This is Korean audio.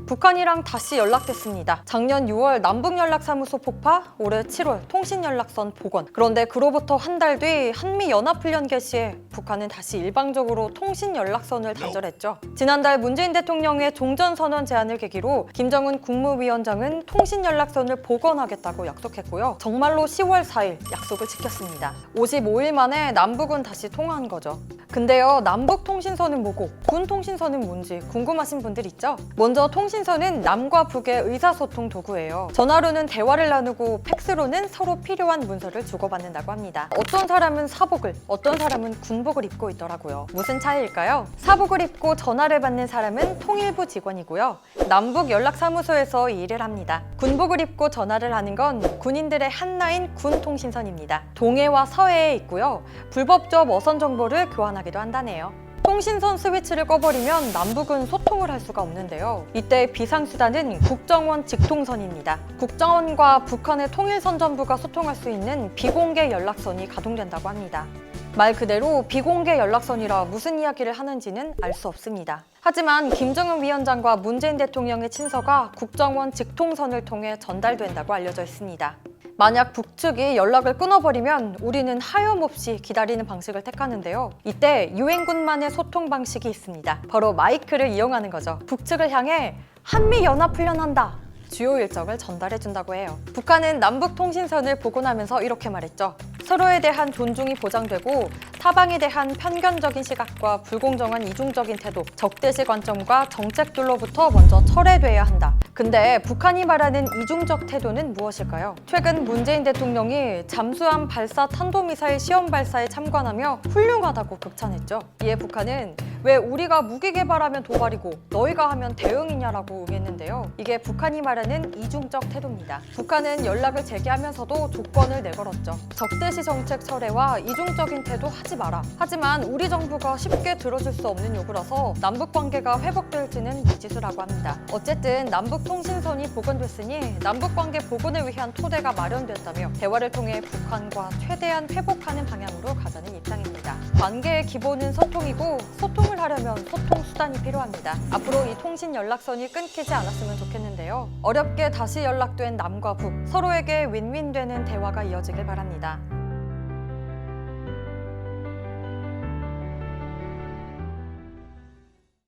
북한이랑 다시 연락됐습니다. 작년 6월 남북연락사무소 폭파, 올해 7월 통신연락선 복원. 그런데 그로부터 한 달 뒤 한미연합훈련 개시에 북한은 다시 일방적으로 통신연락선을 단절했죠. 지난달 문재인 대통령의 종전선언 제안을 계기로 김정은 국무위원장은 통신연락선을 복원하겠다고 약속했고요. 정말로 10월 4일 약속을 지켰습니다. 55일 만에 남북은 다시 통화한 거죠. 근데요, 남북 통신선은 뭐고 군 통신선은 뭔지 궁금하신 분들 있죠? 먼저 통신선은 남과 북의 의사소통 도구예요. 전화로는 대화를 나누고 팩스로는 서로 필요한 문서를 주고받는다고 합니다. 어떤 사람은 사복을, 어떤 사람은 군복을 입고 있더라고요. 무슨 차이일까요? 사복을 입고 전화를 받는 사람은 통일부 직원이고요. 남북 연락사무소에서 이 일을 합니다. 군복을 입고 전화를 하는 건 군인들의 한라인 군통신선입니다. 동해와 서해에 있고요. 불법적 어선 정보를 교환하기도 한다네요. 통신선 스위치를 꺼버리면 남북은 소통을 할 수가 없는데요. 이때 비상수단은 국정원 직통선입니다. 국정원과 북한의 통일선전부가 소통할 수 있는 비공개 연락선이 가동된다고 합니다. 말 그대로 비공개 연락선이라 무슨 이야기를 하는지는 알 수 없습니다. 하지만 김정은 위원장과 문재인 대통령의 친서가 국정원 직통선을 통해 전달된다고 알려져 있습니다. 만약 북측이 연락을 끊어버리면 우리는 하염없이 기다리는 방식을 택하는데요. 이때 유엔군만의 소통 방식이 있습니다. 바로 마이크를 이용하는 거죠. 북측을 향해 한미연합훈련한다! 주요 일정을 전달해준다고 해요. 북한은 남북통신선을 복원하면서 이렇게 말했죠. 서로에 대한 존중이 보장되고 타방에 대한 편견적인 시각과 불공정한 이중적인 태도, 적대시 관점과 정책들로부터 먼저 철회돼야 한다. 근데 북한이 말하는 이중적 태도는 무엇일까요? 최근 문재인 대통령이 잠수함 발사 탄도미사일 시험 발사에 참관하며 훌륭하다고 극찬했죠. 이에 북한은 왜 우리가 무기 개발하면 도발이고 너희가 하면 대응이냐라고 응했는데요. 이게 북한이 말하는 이중적 태도입니다. 북한은 연락을 재개하면서도 조건을 내걸었죠. 적대시 정책 철회와 이중적인 태도 하지 마라. 하지만 우리 정부가 쉽게 들어줄 수 없는 요구라서 남북 관계가 회복될지는 미지수라고 합니다. 어쨌든 남북 통신선이 복원됐으니 남북 관계 복원을 위한 토대가 마련됐다며 대화를 통해 북한과 최대한 회복하는 방향으로 가자는 입장입니다. 관계의 기본은 소통이고 소통을 하려면 소통 수단이 필요합니다. 앞으로 이 통신 연락선이 끊기지 않았으면 좋겠는데요. 어렵게 다시 연락된 남과 북, 서로에게 윈윈되는 대화가 이어지길 바랍니다.